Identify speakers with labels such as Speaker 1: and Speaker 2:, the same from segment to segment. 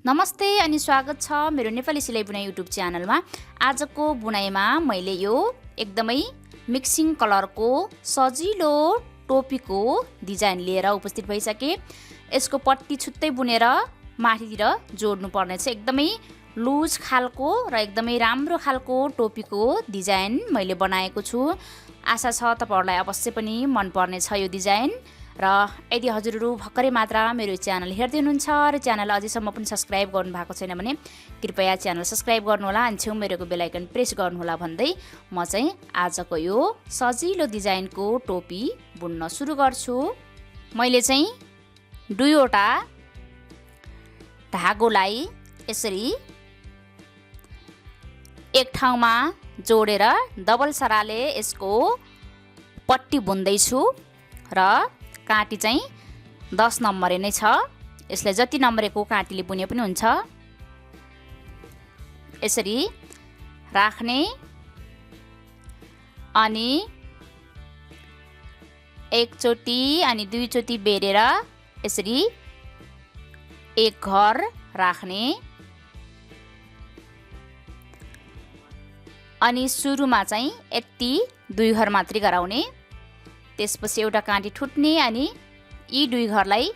Speaker 1: नमस्ते अनि स्वागत छ मेरो नेपाली सिलाइ बुनाइ युट्युब च्यानलमा। आजको बुनाइमा मैले यो एकदमै मिक्सिङ कलरको सजिलो टोपीको डिजाइन लिएर उपस्थित भइसके। यसको पट्टी छुट्टै बुनेर माथितिर जोड्नु पर्ने छ। एकदमै लुज खालको र एकदमै राम्रो खालको टोपीको डिजाइन मैले बनाएको छु। आशा छ तपाईहरुलाई अवश्य पनि मन पर्ने छ यो डिजाइन। र यदि हजुरहरु भर्खरै मात्र मेरो च्यानल हेर्दै हुनुहुन्छ र च्यानल अझैसम्म पनि सब्स्क्राइब गर्नु भएको छैन भने कृपया च्यानल सब्स्क्राइब गर्नुहोला अनि छेउमा रहेको बेल आइकन प्रेस गर्नुहोला भन्दै म चाहिँ आजको यो सजिलो डिजाइनको टोपी बुन्न सुरु गर्छु। मैले चाहिँ दुईवटा धागोलाई यसरी एक ठाउँमा जोडेर डबल सराले यसको पट्टी बुन्दै छु र काटी चाहिँ 10 नम्बरे नै छ। यसले जति नम्बरेको काटीले बुने पनि हुन्छ। यसरी राख्ने अनि एकचोटी अनि दुईचोटी बेरेर यसरी एक घर राख्ने अनि सुरुमा चाहिँ यति दुई घर मात्रै गराउने। त्यसपछि एउटा काटी ठुट्ने अनि यी दुई घरलाई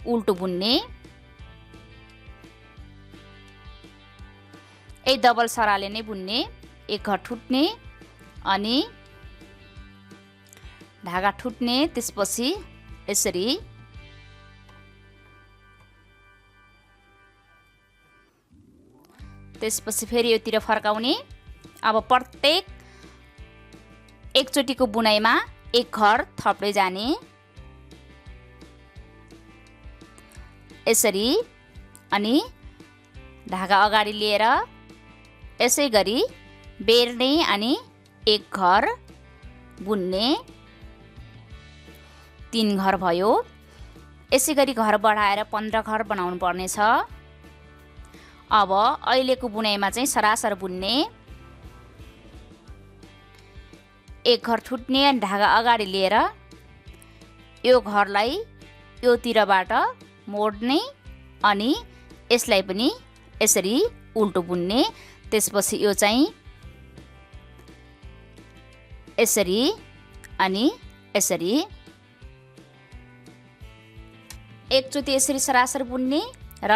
Speaker 1: उल्टो बुन्ने। ए डबल सराले नै बुन्ने। एक घर ठुट्ने अनि धागा ठुट्ने। त्यसपछि यसरी फेरि योतिर फर्काउने। अब प्रत्येक एकचोटीको बुनाइमा एक घर थप्दै जाने। यसरी अनि धागा अगाडि लिएर यसै गरी बेर्ने अनि एक घर बुन्ने। 3 घर भयो। यसै गरी घर बढाएर 15 घर बनाउनु पर्ने छ। अब अहिलेको बुनाइमा चाहिँ सरासर बुन्ने। एक घर ठुट्ने अनि धागा अगाडि लिएर यो घरलाई यो तिरबाट मोड्ने अनि यसलाई पनि यसरी उल्टो बुन्ने। त्यसपछि यो चाहिँ यसरी अनि यसरी एकचोटी यसरी सरासर बुन्ने र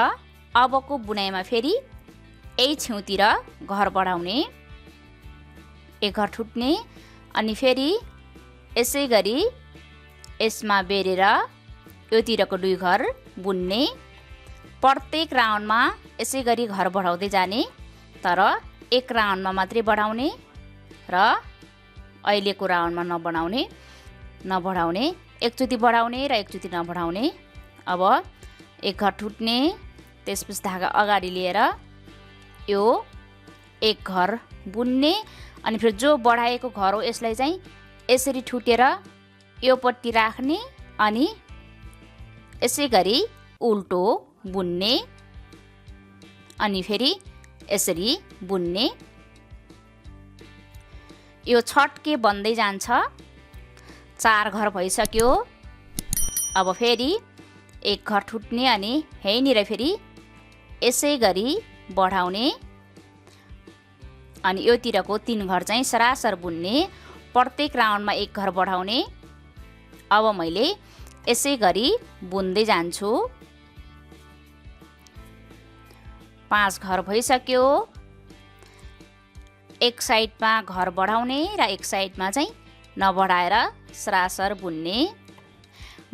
Speaker 1: अबको बुनाइमा फेरि यही छेउतिर घर बढाउने। एक घर ठुट्ने अनि फेरि यसै गरी यसमा बेरेर योतिरको दुई घर बुन्ने। प्रत्येक राउन्डमा यसै गरी घर बढाउँदै जाने तर एक राउन्डमा मात्रै बढाउने र अहिलेको राउन्डमा नबढाउने। एकचोटी बढाउने र एकचोटी नबढाउने। अब एक घर ठुट्ने। त्यसपछि धागा अगाडि लिएर यो एक घर बुन्ने अनि फेरि जो बढाएको घर हो यसलाई चाहिँ यसरी ठुटेर यो पट्टी राख्ने अनि यसै गरी उल्टो बुन्ने अनि फेरि यसरी बुन्ने। यो छटके बन्दै जान्छ। 4 घर भइसक्यो। अब फेरि एक घर ठुट्ने अनि यहीँनिर फेरि यसै गरी बढाउने अनि योतिरको 3 घर चाहिँ सरासर बुन्ने। प्रत्येक राउन्डमा एक घर बढाउने। अब मैले यसै गरी बुन्दै जान्छु। 5 घर भइसक्यो। एक साइडमा घर बढाउने र एक साइडमा चाहिँ नबढाएर सरासर बुन्ने।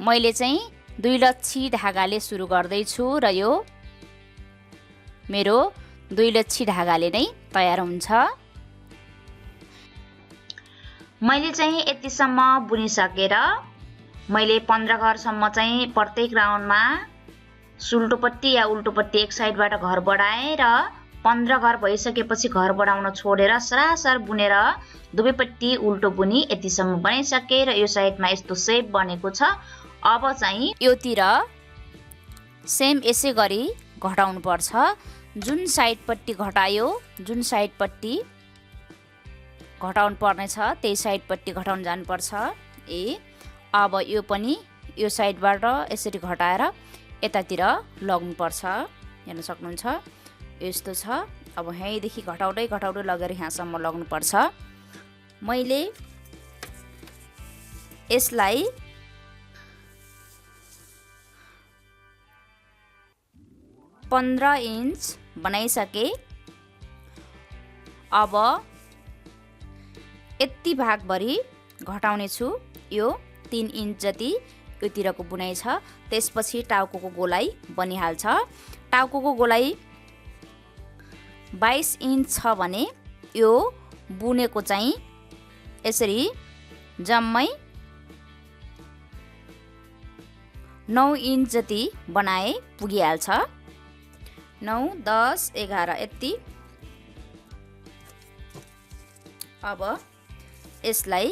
Speaker 1: मैले चाहिँ 2 लच्छी धागाले सुरु गर्दैछु र यो मेरो 2 लच्छी धागाले नै तयार हुन्छ। मैले चाहिँ यतिसम्म बुनिसकेर मैले 15 घरसम्म चाहिँ प्रत्येक राउन्डमा सुल्टोपट्टि या उल्टोपट्टि एक साइडबाट घर बढाएँ र 15 घर भइसकेपछि घर बढाउन छोडेर सरासर बुनेर दुवैपट्टि उल्टो बुनी यतिसम्म बनाइसके र यो साइडमा यस्तो सेप बनेको छ। अब चाहिँ योतिर सेम यसै गरी घटाउनु पर्छ। जुन साइड पट्टी घटायो जुन साइड पट्टी घटाउनु पर्ने छ त्यही साइड पट्टी घटाउन जानुपर्छ। अब यो पनि यो साइडबाट यसरी घटाएर यतातिर लग्नुपर्छ। हेर्न सक्नुहुन्छ यस्तो छ। अब यहीँदेखि घटाउँदै घटाउँदै लगेर यहाँसम्म लग्नुपर्छ। मैले यसलाई 15 इन्च बनाइसके। अब यति भागभरि घटाउने छु। यो 3 इन्च जति योतिरको बुनाइ छ। त्यसपछि टाउकोको गोलाइ बनिहाल्छ। टाउकोको गोलाइ 22 इन्च छ भने यो बुनेको चाहिँ यसरी जम्मै 9 इन्च जति बनाए पुगिहाल्छ। 9, 10, 11 यति। अब यसलाई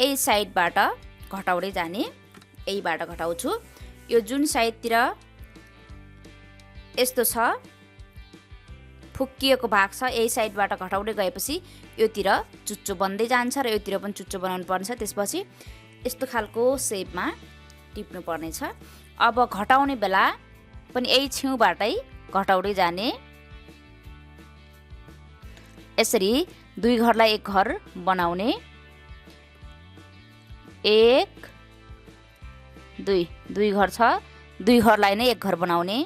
Speaker 1: यही साइडबाट घटाउँदै जाने। यहीबाट घटाउँछु। यो जुन साइडतिर यस्तो छ फुक्किएको भाग छ यही साइडबाट घटाउँदै गएपछि योतिर चुच्चो बन्दै जान्छ र योतिर पनि चुच्चो बनाउनु पर्छ। त्यसपछि यस्तो खालको सेपमा टिप्नु पर्नेछ। अब घटाउने बेला पनि यही छेउबाटै घटाउँदै जाने। यसरी 2 घरलाई 1 घर बनाउने। 1 2 घर छ। 2 घरलाई नै 1 घर बनाउने।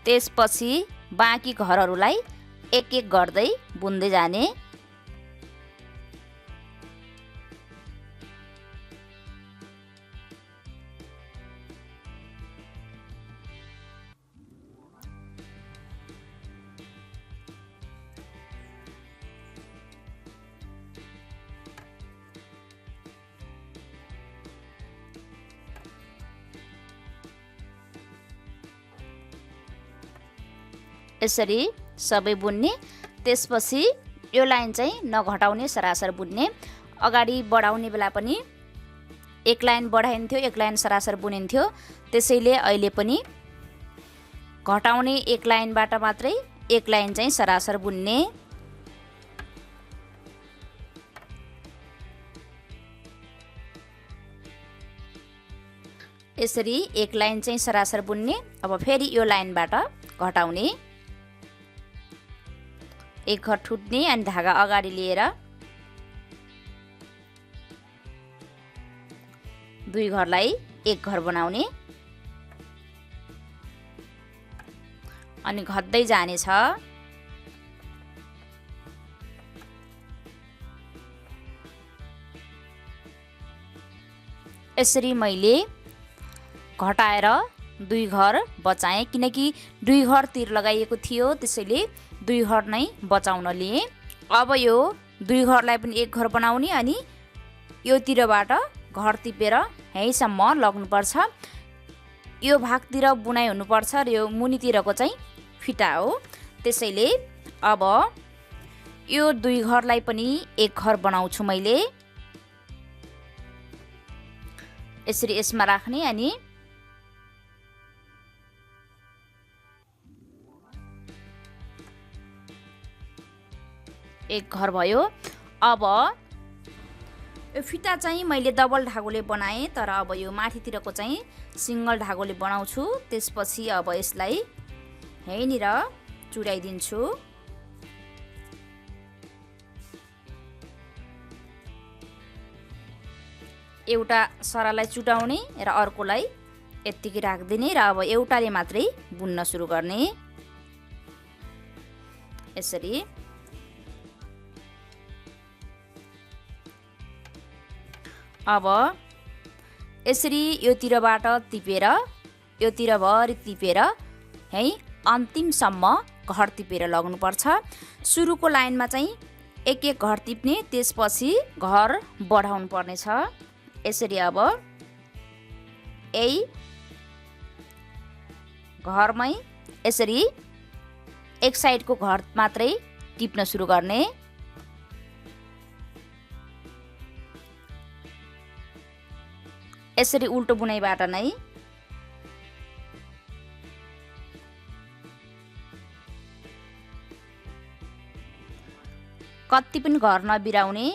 Speaker 1: त्यसपछि बाँकी घरहरूलाई 1-1 गर्दै बुन्दै जाने। यसरी सबै बुन्ने। त्यसपछि यो लाइन चाहिँ नघटाउने सरासर बुन्ने। अगाडि बढाउने बेला पनि 1 लाइन बढाइन्थ्यो 1 लाइन सरासर बुनिन्थ्यो। त्यसैले अहिले पनि घटाउने 1 लाइनबाट मात्रै 1 लाइन चाहिँ सरासर बुन्ने। यसरी 1 लाइन चाहिँ सरासर बुन्ने। अब फेरि यो लाइनबाट घटाउने। 1 घर ठुट्ने अनि धागा अगाडि लिएर 2 घरलाई 1 घर बनाउने अनि घट्दै जानेछ। यसरी मैले घटाएर 2 घर बचाएँ किनकि 2 घर तिर लगाइएको थियो। त्यसैले 2 घर नै बचाउन लिए। अब यो 2 घरलाई पनि 1 घर बनाउने अनि यो तिरबाट घर टिपेर यहीँसम्म लग्नुपर्छ। यो भागतिर बुनाइ हुनुपर्छ र यो मुनितिरको चाहिँ फिटा हो। त्यसैले अब यो 2 घरलाई पनि 1 घर बनाउँछु मैले। यसरी यसमा राख्ने अनि एक घर भयो। अब यो फिटा चाहिँ मैले डबल धागोले बनाएँ तर अब यो माथितिरको चाहिँ सिंगल धागोले बनाउँछु। त्यसपछि अब यसलाई यहीँनिर चुडाइदिन्छु। एउटा सरालाई चुडाउने र अर्कोलाई यत्तिकै राख्दिने र अब एउटाले मात्रै बुन्न सुरु गर्ने। यसरी अब यसरी यो तिरबाट टिपेर यो तिरभरि टिपेर है अन्तिमसम्म घर टिपेर लाग्नुपर्छ। सुरुको लाइनमा चाहिँ 1-1 घर टिप्ने त्यसपछि घर बढाउनु पर्नेछ। यसरी अब यही घरमै यसरी एक साइडको घर मात्रै टिप्न सुरु गर्ने। यसरी उल्टो बुनाइबाट नै कति पनि घर नबिराउने।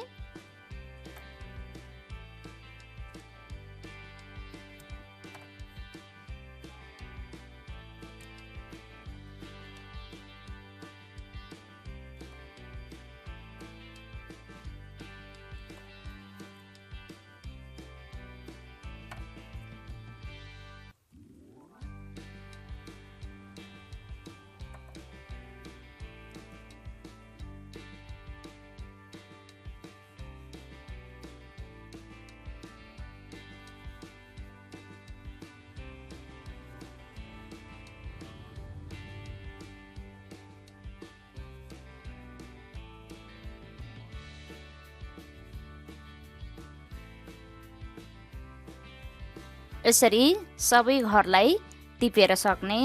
Speaker 1: यसरी सबै घरलाई टिपेर सक्ने।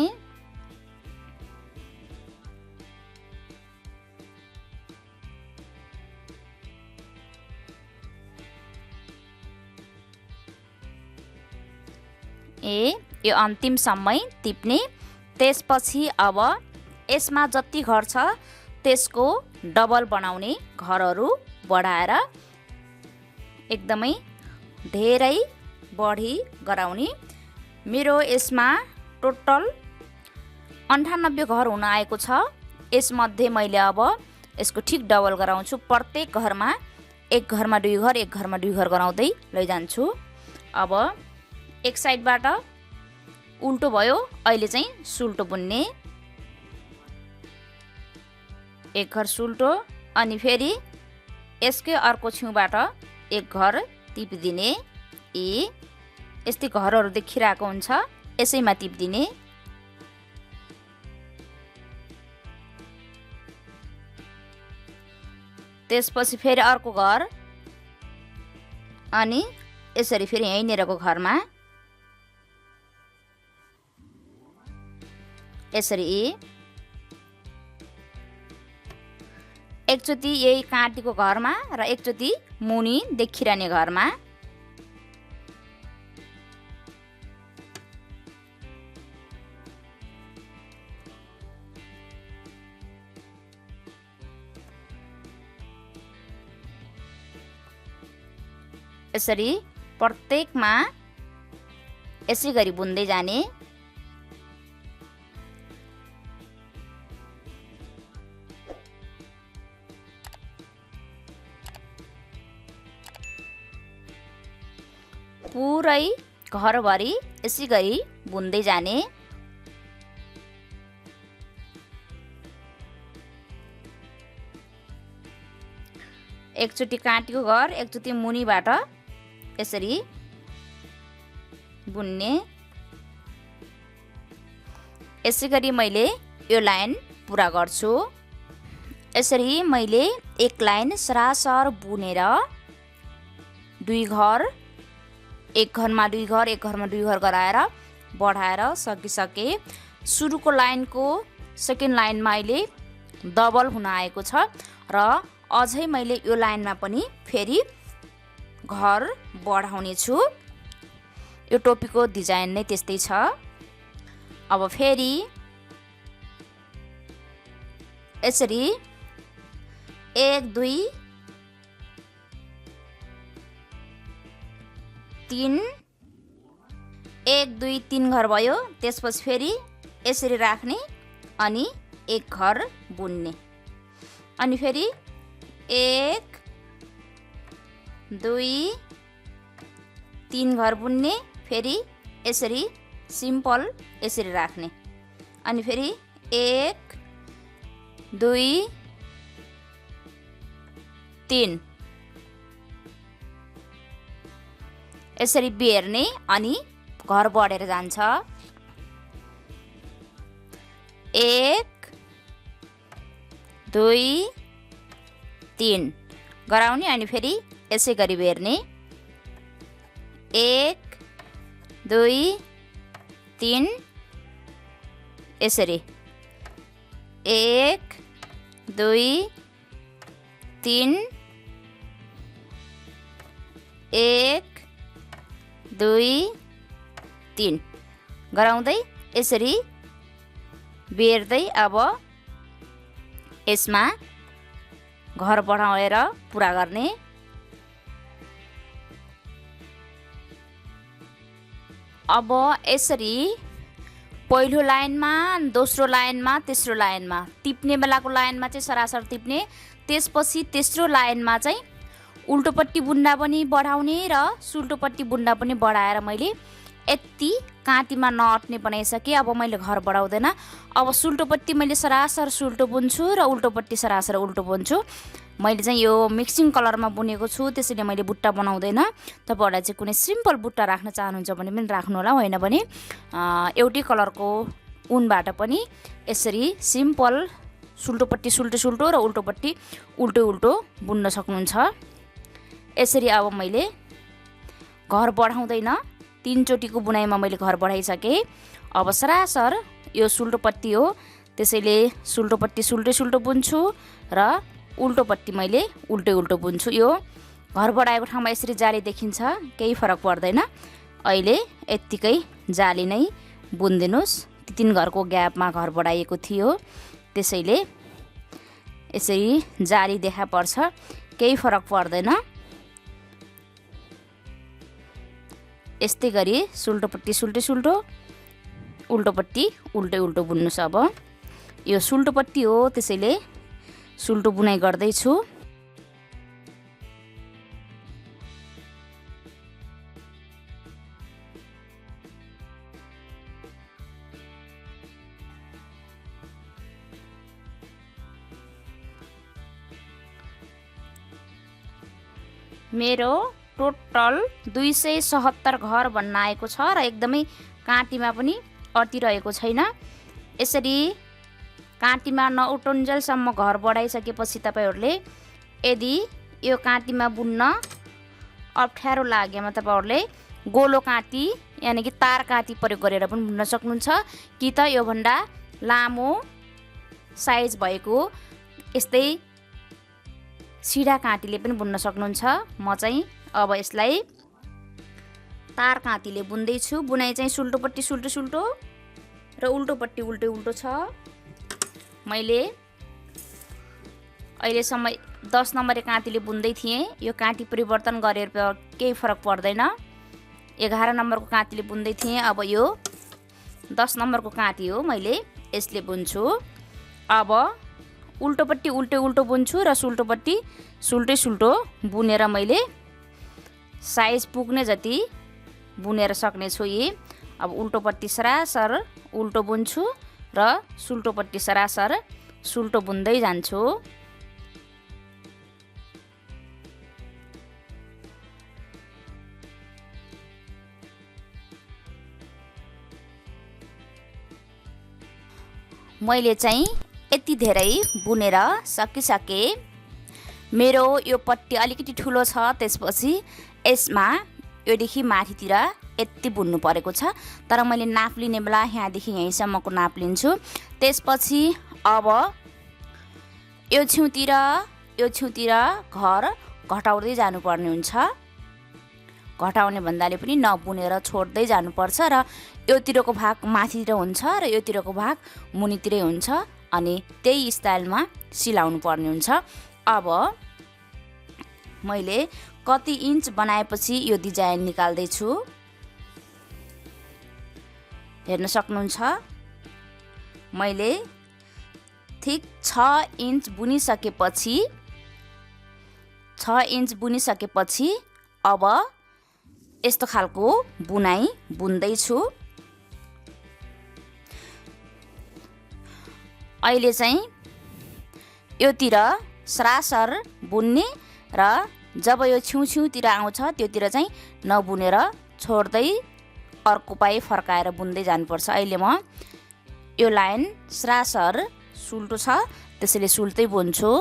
Speaker 1: यो अन्तिमसम्मै टिप्ने। त्यसपछि अब यसमा जति घर छ त्यसको डबल बनाउने, घरहरू बढाएर एकदमै धेरै बढी गराउने। मेरो यसमा टोटल 98 घर हुन आएको छ। यसमध्ये मैले अब यसको ठिक डबल गराउँछु। प्रत्येक घरमा एक घरमा 2 घर, एक घरमा 2 घर गराउँदै लैजान्छु। अब एक साइडबाट उल्टो भयो, अहिले चाहिँ सुल्टो बुन्ने। एक घर सुल्टो, अनि फेरि यसकै अर्को छेउबाट एक घर टिपिदिने। यस्तै घरहरू देखिरहेको हुन्छ, यसैमा टिपिदिने। त्यसपछि फेरि अर्को घर, अनि यसरी फेरि यहीँनिरको घरमा यसरी एकचोटि यही काँटीको घरमा र एकचोटि मुनि देखिरहने घरमा। यसरी प्रत्येकमा यसै गरी बुन्दै जाने। पुरै घरभरि यसै गरी बुन्दै जाने। एकचोटि काँटीको घर, एकचोटि मुनिबाट यसरी बुन्ने। यसै गरी मैले यो लाइन पुरा गर्छु। यसरी मैले एक लाइन सरासर बुनेर 2 घर, एक घरमा 2 घर, एक घरमा 2 घर गराएर बढाएर सकिसके। सुरुको लाइनको सेकेन्ड लाइनमा अहिले डबल हुन आएको छ र अझै मैले यो लाइनमा पनि फेरि घर बढाउने छु। यो टोपीको डिजाइन नै त्यस्तै छ। अब फेरि यसरी 1 2 3 1 2 3 घर भयो। त्यसपछि फेरि यसरी राख्ने अनि एक घर बुन्ने, अनि फेरि 1 2 3 घर बुन्ने, फेरि यसरी सिम्पल यसरी राख्ने, अनि फेरि 1 2 3 यसरी बेर्ने, अनि घर बढेर जान्छ। 1 2 3 गराउने, अनि फेरि यसै गरी बेर्ने। 1 2 3 यसरी 1 2 3 1 2 3 गराउँदै यसरी बेर्दै अब यसमा घर बढाएर पुरा गर्ने। अब यसरी पहिलो लाइनमा, दोस्रो लाइनमा, तेस्रो लाइनमा टिप्ने बेलाको लाइनमा चाहिँ सरासर टिप्ने, त्यसपछि तेस्रो लाइनमा चाहिँ उल्टोपट्टि बुन्दा पनि बढाउने र सुल्टोपट्टि बुन्दा पनि बढाएर मैले यति काँटीमा नअट्ने बनाइसकेँ। अब मैले घर बढाउँदैन। अब सुल्टोपट्टि मैले सरासर सुल्टो बुन्छु र उल्टोपट्टि सरासर उल्टो बुन्छु। मैले चाहिँ यो मिक्सिङ कलरमा बुनेको छु, त्यसैले मैले बुट्टा बनाउँदैन। तपाईँहरूलाई चाहिँ कुनै सिम्पल बुट्टा राख्न चाहनुहुन्छ भने पनि राख्नु होला, होइन भने एउटै कलरको उनबाट पनि यसरी सिम्पल सुल्टोपट्टि सुल्टो सुल्टो र उल्टोपट्टि उल्टो उल्टो बुन्न सक्नुहुन्छ। यसरी अब मैले घर बढाउँदैन, 3 चोटिको बुनाइमा मैले घर बढाइसकेँ। अब सरासर यो सुल्टोपट्टि हो, त्यसैले सुल्टोपट्टि सुल्टो सुल्टो बुन्छु र उल्टोपट्टि मैले उल्टो उल्टो बुन्छु। यो घर बढाएको ठाउँमा यसरी जाली देखिन्छ, केही फरक पर्दैन। अहिले यत्तिकै जाली नै बुनिदिनुहोस्। 3 घरको ग्यापमा घर बढाइएको थियो, त्यसैले यसरी जाली देखा पर्छ, केही फरक पर्दैन। यस्तै गरी सुल्टोपट्टि सुल्टो सुल्टो, उल्टोपट्टि उल्टो उल्टो बुन्नुहोस्। अब यो सुल्टोपट्टि हो, त्यसैले सुल्टो बुनाइ गर्दैछु। मेरो टोटल 277 घर बन्न आएको छ र एकदमै काँटीमा पनि अटिरहेको छैन। यसरी काँटीमा नउटुन्जेलसम्म घर बढाइसकेपछि तपाईँहरूले यदि यो काँटीमा बुन्न अप्ठ्यारो लागेमा तपाईँहरूले गोलो काँटी यानि कि तार काँटी प्रयोग गरेर पनि बुन्न सक्नुहुन्छ, कि त योभन्दा लामो साइज भएको यस्तै सिधा काँटीले पनि बुन्न सक्नुहुन्छ। म चाहिँ अब यसलाई तार काँटीले बुन्दैछु। बुनाइ चाहिँ सुल्टोपट्टि सुल्टो सुल्टो र उल्टोपट्टि उल्टो उल्टो छ। मैले अहिलेसम्म 10 नम्बरे काँटीले बुन्दै थिएँ। यो काँटी परिवर्तन गरेर केही फरक पर्दैन। 11 नम्बरको काँटीले बुन्दै थिएँ, अब यो 10 नम्बरको काँटी हो, मैले यसले बुन्छु। अब उल्टोपट्टि उल्टो उल्टो बुन्छु र सुल्टोपट्टि सुल्टै सुल्टो बुनेर मैले साइज पुग्ने जति बुनेर सक्ने छु। यी अब उल्टोपट्टि सरासर उल्टो बुन्छु र सुल्टोपट्टि सरासर सुल्टो बुन्दै जान्छु। मैले चाहिँ यति धेरै बुनेर सकिसकेँ। मेरो यो पट्टी अलिकति ठुलो छ, त्यसपछि यसमा योदेखि माथितिर यति बुन्नु परेको छ, तर मैले नाप लिने बेला यहाँदेखि यहीँसम्मको नाप लिन्छु। त्यसपछि अब यो छेउतिर घर घटाउँदै जानुपर्ने हुन्छ। घटाउने भन्दाले पनि नबुनेर छोड्दै जानुपर्छ र योतिरको भाग माथितिर हुन्छ र योतिरको भाग मुनितिरै हुन्छ, अनि त्यही स्टाइलमा सिलाउनु पर्ने हुन्छ। अब मैले कति इन्च बनाएपछि यो डिजाइन निकाल्दैछु हेर्न सक्नुहुन्छ। मैले ठिक 6 इन्च बुनिसकेपछि अब यस्तो खालको बुनाइ बुन्दैछु। अहिले चाहिँ योतिर सरासर बुन्ने र जब यो छेउतिर आउँछ त्योतिर चाहिँ नबुनेर छोड्दै अर्को पाइ फर्काएर बुन्दै जानुपर्छ। अहिले म यो लाइन सरासर सुल्टो छ, त्यसैले सुल्टै बुन्छु।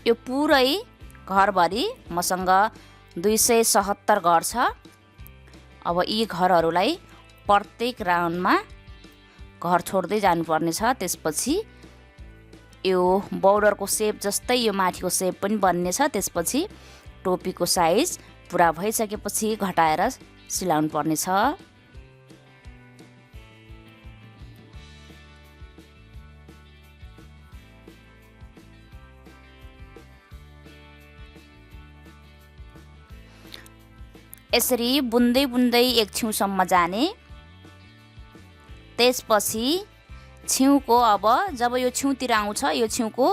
Speaker 1: यो पुरै घरभरि मसँग 277 घर छ। अब यी घरहरूलाई प्रत्येक राउन्डमा घर छोड्दै जानुपर्ने छ। त्यसपछि यो बर्डरको सेप जस्तै यो माथिको सेप पनि बन्ने छ। त्यसपछि टोपीको साइज पुरा भइसकेपछि घटाएर सिलाउनु पर्ने छ। यसरी बुन्दै बुन्दै एक छेउसम्म जाने। त्यसपछि छेउको अब जब यो छेउतिर आउँछ यो छेउको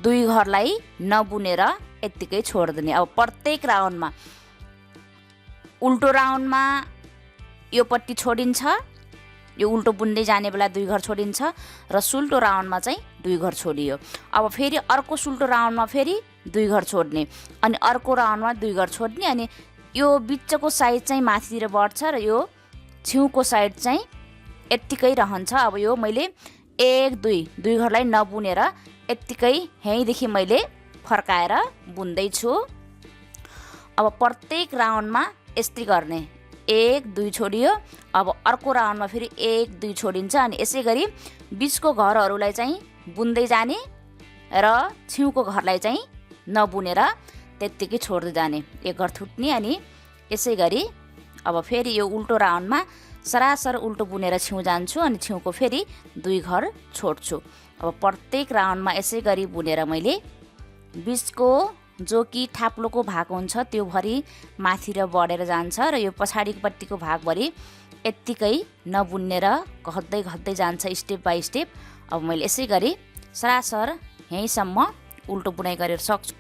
Speaker 1: 2 घरलाई नबुनेर यत्तिकै छोडिदिने। अब प्रत्येक राउन्डमा उल्टो राउन्डमा यो पट्टि छोडिन्छ, यो उल्टो बुन्दै जाने बेला 2 घर छोडिन्छ र सुल्टो राउन्डमा चाहिँ 2 घर छोडियो। अब फेरि अर्को सुल्टो राउन्डमा फेरि 2 घर छोड्ने अनि अर्को राउन्डमा 2 घर छोड्ने अनि यो बिचको साइड चाहिँ माथितिर बढ्छ र यो छेउको साइड चाहिँ यत्तिकै रहन्छ। अब यो मैले 1 2 घरलाई नबुनेर यत्तिकै यहीँदेखि मैले फर्काएर बुन्दैछु। अब प्रत्येक राउन्डमा यस्तै गर्ने। 1 2 छोडियो, अब अर्को राउन्डमा फेरि 1 2 छोडिन्छ अनि यसै गरी बिचको घरहरूलाई चाहिँ बुन्दै जाने र छेउको घरलाई चाहिँ नबुनेर त्यत्तिकै छोड्दै जाने। एक घर थुट्ने अनि यसै गरी अब फेरि यो उल्टो राउन्डमा सरासर उल्टो बुनेर छेउ जान्छु अनि छेउको फेरि 2 घर छोड्छु। अब प्रत्येक राउन्डमा यसै गरी बुनेर मैले बिचको जो कि थाप्लोको भाग हुन्छ त्यो भरि माथि र बढेर जान्छ र यो पछाडिपट्टिको भागभरि यत्तिकै नबुनेर घट्दै घट्दै जान्छ स्टेप बाई स्टेप। अब मैले यसै गरी सरासर यहीँसम्म उल्टो बुनाइ गरेर सक्छु।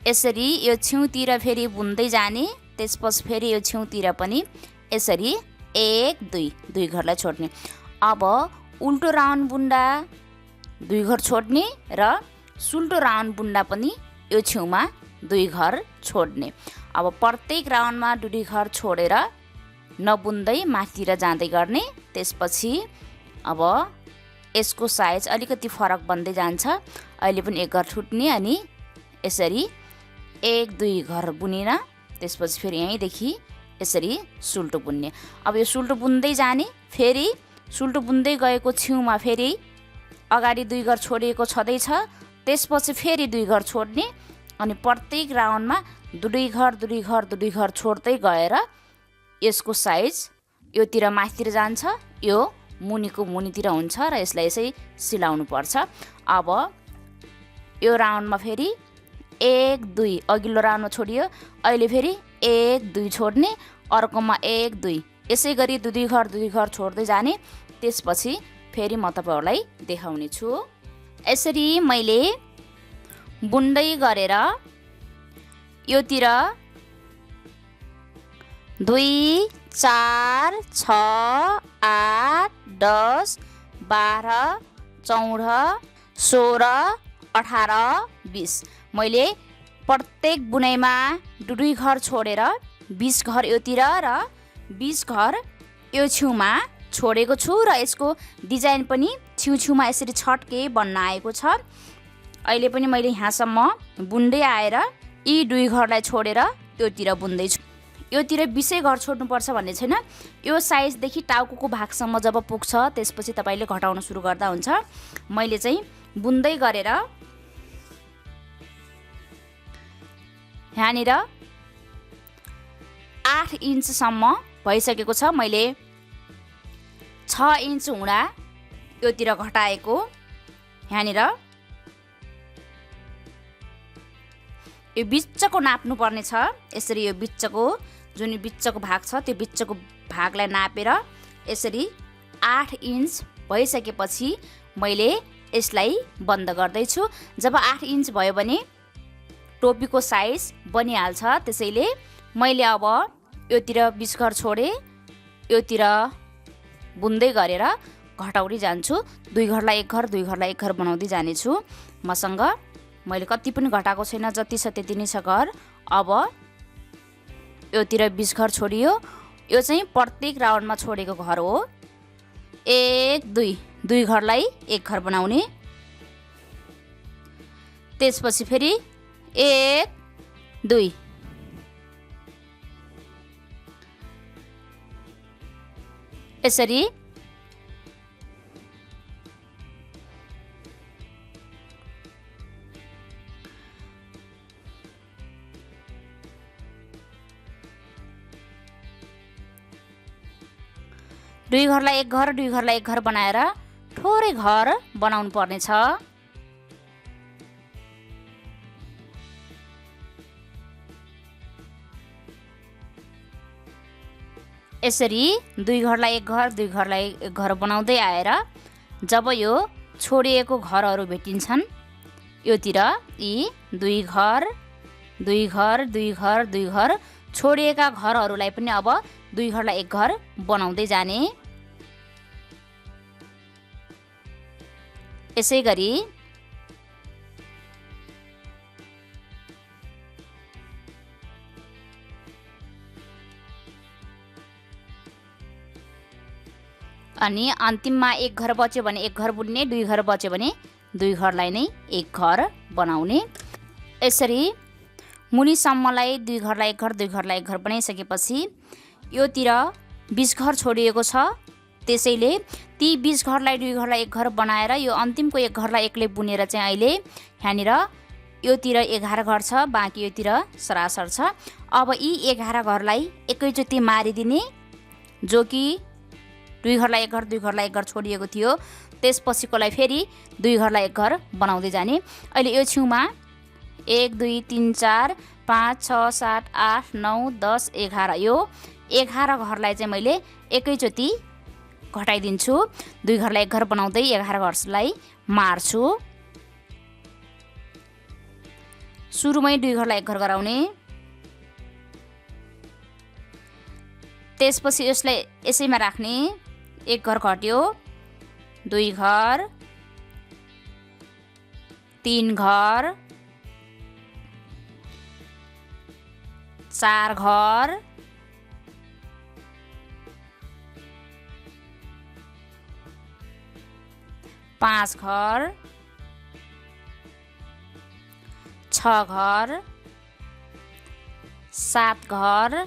Speaker 1: यसरी यो छेउतिर फेरि बुन्दै जाने। त्यसपछि फेरि यो छेउतिर पनि यसरी 1 2 घरलाई छोड्ने। अब उल्टो राउन्ड बुन्दा 2 घर छोड्ने र सुल्टो राउन्ड बुन्दा पनि यो छेउमा 2 घर छोड्ने। अब प्रत्येक राउन्डमा 2 घर छोडेर नबुन्दै माथितिर जाँदै गर्ने। त्यसपछि अब यसको साइज अलिकति फरक बन्दै जान्छ। अहिले पनि 1 घर छुट्ने अनि यसरी 1 2 घर बुनेर त्यसपछि फेरि यहीँदेखि यसरी सुल्टो बुन्ने। अब यो सुल्टो बुन्दै जाने। फेरि सुल्टो बुन्दै गएको छेउमा फेरि अगाडि 2 घर छोडिएको छँदैछ, त्यसपछि फेरि 2 घर छोड्ने अनि प्रत्येक राउन्डमा 2 घर छोड्दै गएर यसको साइज योतिर माथितिर जान्छ, यो मुनिको मुनितिर हुन्छ र यसलाई यसै सिलाउनु पर्छ। अब यो राउन्डमा फेरि 1 2 अघिल्लो राउन्डमा छोडियो, अहिले फेरि 1 2 छोड्ने, अर्कोमा 1 2 यसै गरी 2 घर छोड्दै जाने। त्यसपछि फेरि म तपाईहरुलाई देखाउने छु। यसरी मैले बुन्दै गरेर योतिर 2 4 6 8 10 12 14 16 18 20 मैले प्रत्येक बुनाइमा 2 घर छोडेर 20 घर योतिर र 20 घर यो छेउमा छोडेको छु र यसको डिजाइन पनि छेउछेउमा यसरी छटके बन्न आएको छ। अहिले पनि मैले यहाँसम्म बुन्दै आएर यी 2 घरलाई छोडेर योतिर बुन्दै छु। योतिर 20 घर छोड्नुपर्छ भन्ने छैन। यो साइजदेखि टाउकोको भागसम्म जब पुग्छ त्यसपछि तपाईले घटाउन सुरु गर्दा हुन्छ। मैले चाहिँ बुन्दै गरेर यहाँनिर 8 इन्चसम्म भइसकेको छ। मैले 6 इन्च हुँदा योतिर घटाएको। यहाँनिर यो बिचको नाप्नु पर्ने छ। यसरी यो बिचको जुन बिचको भाग छ त्यो बिचको भागलाई नापेर यसरी 8 इन्च भइसकेपछि मैले यसलाई बन्द गर्दैछु। जब 8 इन्च भयो भने टोपीको साइज बनिहाल्छ। त्यसैले मैले अब योतिर 20 घर छोडे, योतिर बुन्दै गरेर घटाउँदै जान्छु। 2 घरलाई 1 घर 2 घरलाई 1 घर बनाउँदै जानेछु। मसँग मैले कति पनि घटाएको छैन, जति छ त्यति नै छ घर। अब योतिर 20 घर छोडियो। यो चाहिँ प्रत्येक राउन्डमा छोडेको घर हो। 1 2 घरलाई 1 घर बनाउने। त्यसपछि फेरि 1 2 यसरी 2 घरलाई 1 घर 2 घरलाई 1 घर बनाएर थोरै घर बनाउनु पर्ने छ। यसरी दुई घरलाई एक घर दुई घरलाई एक घर बनाउँदै आएर जब यो छोडिएको घरहरू भेटिन्छन् योतिर यी दुई घर दुई घर दुई घर दुई घर छोडिएका घरहरूलाई पनि अब दुई घरलाई एक घर बनाउँदै जाने। यसै गरी अनि अन्तिममा एक घर बच्यो भने एक घर बुन्ने, दुई घर बच्यो भने दुई घरलाई नै एक घर बनाउने। यसरी मुनिसम्मलाई दुई घरलाई एक घर दुई घरलाई एक घर बनाइसकेपछि योतिर 20 घर छोडिएको छ, त्यसैले ती 20 घरलाई दुई घरलाई एक घर बनाएर यो अन्तिमको एक घरलाई एक्लै बुनेर चाहिँ अहिले यहाँनिर योतिर 11 घर छ, बाँकी योतिर सरासर छ। अब यी 11 घरलाई एकैचोटि मारिदिने, जो कि दुई घरलाई एक घर दुई घरलाई एक घर छोडिएको थियो, त्यसपछिकोलाई फेरि दुई घरलाई एक घर बनाउँदै जाने। अहिले यो छेउमा 1 2 3 4 5 6 7 8 9 10 11 यो 11 घरलाई चाहिँ मैले एकैचोटि घटाइदिन्छु। दुई घरलाई एक घर बनाउँदै 11 घरलाई मार्छु। सुरुमै दुई घरलाई एक घर गराउने, त्यसपछि यसलाई यसैमा राख्ने। एक घर घट्यो, दुई घर, तीन घर, चार घर, पाँच घर, छ घर, सात घर,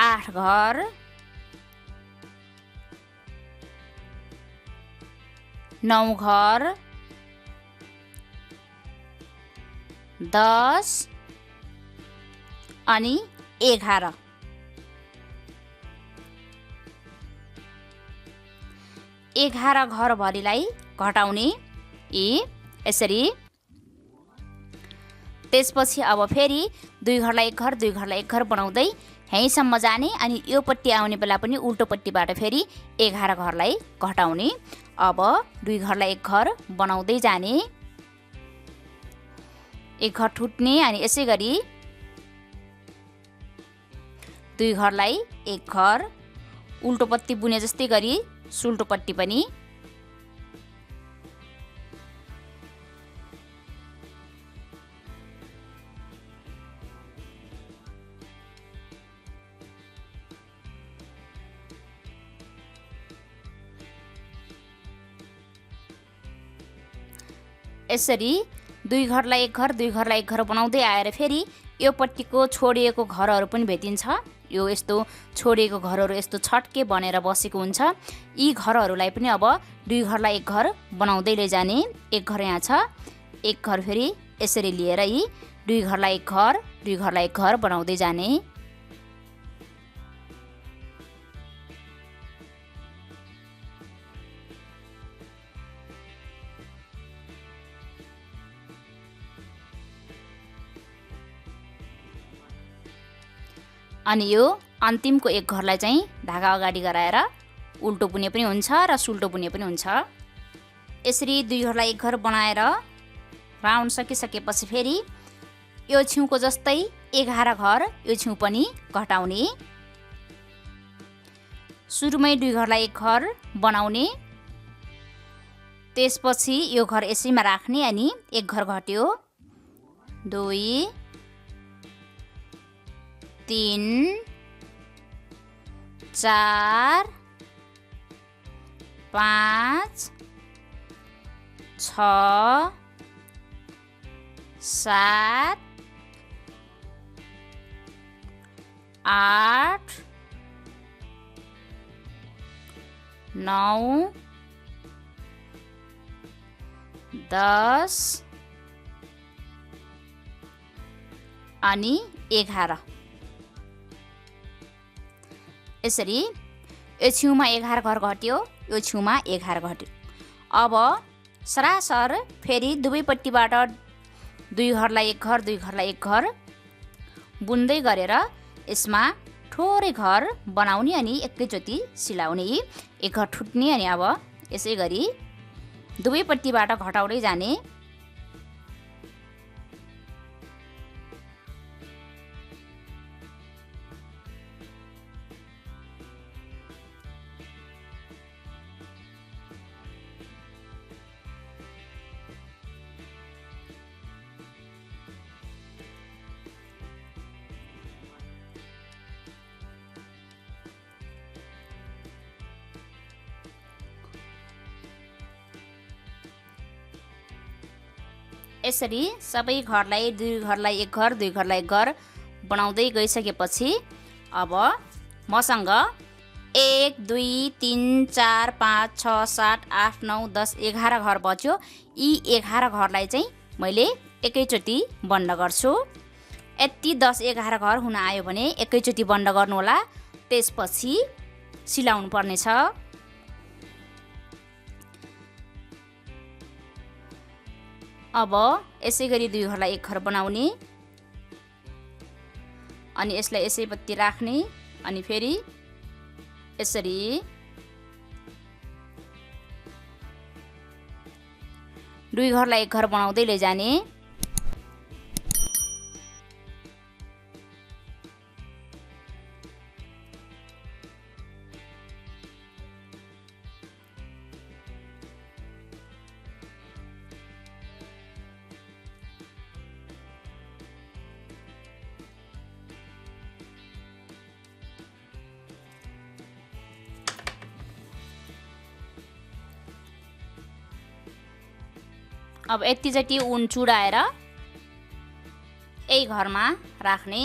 Speaker 1: 8 घर, 9 घर, 10 अनि 11। 11 घरभरिलाई घटाउने यसरी। त्यसपछि अब फेरि दुई घरलाई एक घर दुई घरलाई एक घर बनाउँदै यहीँसम्म जाने अनि यो पट्टि आउने बेला पनि उल्टोपट्टिबाट फेरि 11 घरलाई घटाउने। अब दुई घरलाई एक घर बनाउँदै जाने, एक घर ठुट्ने अनि यसै गरी दुई घरलाई एक घर उल्टोपट्टि बुने जस्तै गरी सुल्टोपट्टि पनि। यसरी दुई घरलाई एक घर दुई घरलाई एक घर बनाउँदै आएर फेरि यो पट्टिको छोडिएको घरहरू पनि भेटिन्छ। यो यस्तो छोडिएको घरहरू यस्तो छट्के बनेर बसेको हुन्छ। यी घरहरूलाई पनि अब दुई घरलाई एक घर बनाउँदै लैजाने। एक घर यहाँ छ, एक घर फेरि यसरी लिएर यी दुई घरलाई एक घर दुई घरलाई एक घर बनाउँदै जाने। अनि यो अन्तिमको एक घरलाई चाहिँ धागा अगाडि गराएर उल्टो बुने पनि हुन्छ र सुल्टो बुने पनि हुन्छ। यसरी दुई घरलाई एक घर बनाएर राउन्ड सकिसकेपछि फेरि यो छेउको जस्तै 11 घर यो छेउ पनि घटाउने। सुरुमै दुई घरलाई एक घर बनाउने, त्यसपछि यो घर यसैमा राख्ने अनि एक घर घट्यो, 2 3 4 5 6 7 8 9 10 अनि 11। यसरी यो छेउमा 11 घर घट्यो, यो छेउमा 11 घट्यो। अब सरासर फेरि दुवैपट्टिबाट दुई घरलाई एक घर दुई घरलाई एक घर बुन्दै गरेर यसमा थोरै घर बनाउने अनि एकैचोटि सिलाउने। एक घर ठुट्ने अनि अब यसै गरी दुवैपट्टिबाट घटाउँदै जाने। यसरी सबै घरलाई दुई घरलाई एक घर दुई घरलाई एक घर बनाउँदै गइसकेपछि अब मसँग 1 2 3 4 5 6 7 8 9 10 11 घर बच्यो। यी 11 घरलाई चाहिँ मैले एकैचोटि बन्द गर्छु। यति 10 11 घर हुन आयो भने एकैचोटि बन्द गर्नु होला। त्यसपछि सिलाउनु पर्नेछ। अब यसै गरी दुई घरलाई एक घर बनाउने अनि यसलाई यसैपट्टि राख्ने अनि फेरि यसरी दुई घरलाई एक घर बनाउँदै लैजाने। अब यतिचोटि ऊन चुडाएर यही घरमा राख्ने।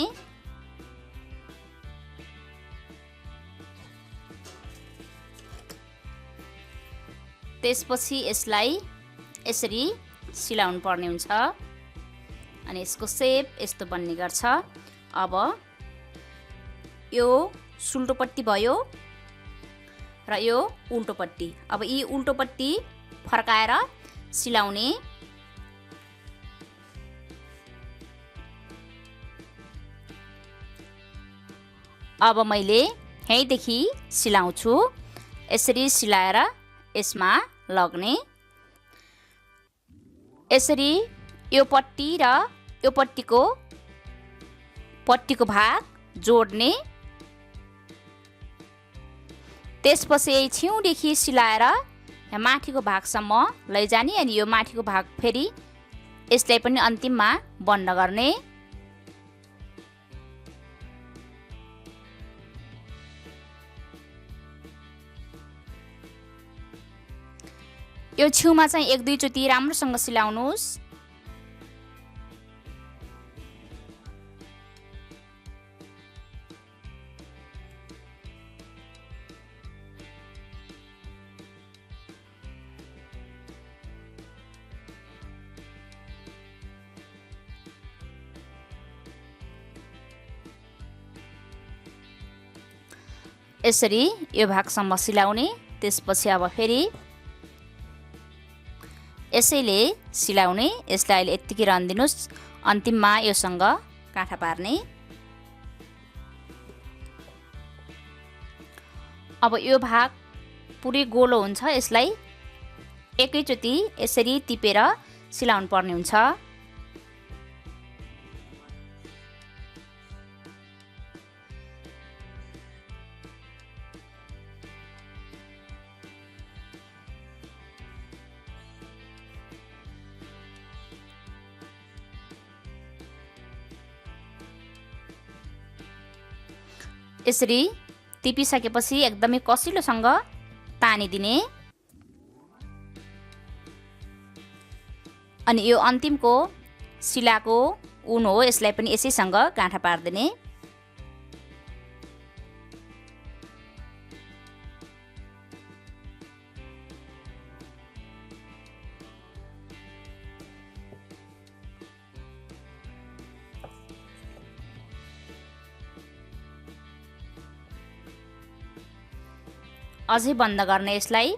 Speaker 1: त्यसपछि यसलाई यसरी सिलाउनु पर्ने हुन्छ अनि यसको सेप यस्तो बन्ने गर्छ। अब यो सुल्टोपट्टि भयो र यो उल्टोपट्टि। अब यी उल्टोपट्टि फर्काएर सिलाउने। अब मैले यहीँदेखि सिलाउँछु। यसरी सिलाएर यसमा लग्ने। यसरी यो पट्टी र यो पट्टीको भाग जोड्ने। त्यसपछि यही छेउदेखि सिलाएर यहाँ माथिको भागसम्म लैजाने अनि यो माथिको भाग फेरि यसलाई पनि अन्तिममा बन्द गर्ने। यो छेउमा चाहिँ 1 2 चोटि राम्रोसँग सिलाउनुस्। यसरी यो भागसम्म सिलाउने। त्यसपछि अब फेरि यसैले सिलाउने। यसलाई अहिले यत्तिकै रहन दिनुस्। अन्तिममा योसँग काँठा पार्ने। अब यो भाग पुरै गोलो हुन्छ। यसलाई एकैचोटि यसरी टिपेर सिलाउनु पर्ने हुन्छ। यसरी टिपिसकेपछि एकदमै कसिलोसँग तानिदिने। अनि यो अन्तिमको सिलाको ऊन हो। यसलाई पनि यसैसँग गाँठा पार्दिने। अझै बन्द गर्ने यसलाई।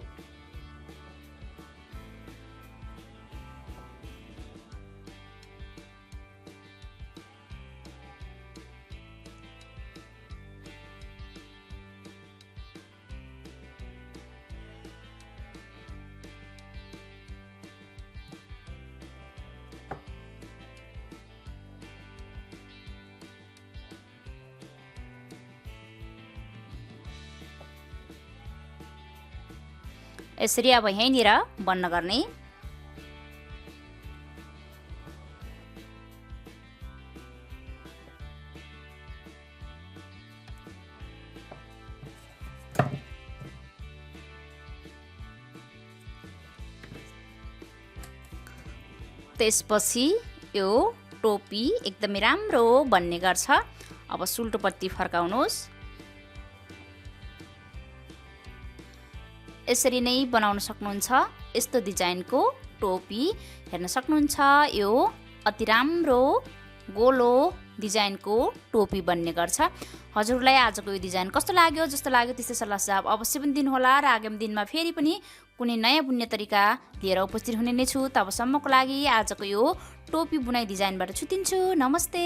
Speaker 1: यसरी अब यहीँनिर बन्द गर्ने। त्यसपछि यो टोपी एकदमै राम्रो बन्ने गर्छ। अब सुल्टोपट्टि फर्काउनुहोस्। यसरी नै बनाउन सक्नुहुन्छ। यस्तो डिजाइनको टोपी हेर्न सक्नुहुन्छ। यो अति राम्रो गोलो डिजाइनको टोपी बन्ने गर्छ। हजुरलाई आजको यो डिजाइन कस्तो लाग्यो? जस्तो लाग्यो त्यस्तै सल्लाह सुझाव अवश्य पनि दिनुहोला र आगामी दिनमा फेरि पनि कुनै नयाँ बुन्ने तरिका लिएर उपस्थित हुने नै छु। तबसम्मको लागि आजको यो टोपी बुनाइ डिजाइनबाट छुटिन्छु। नमस्ते।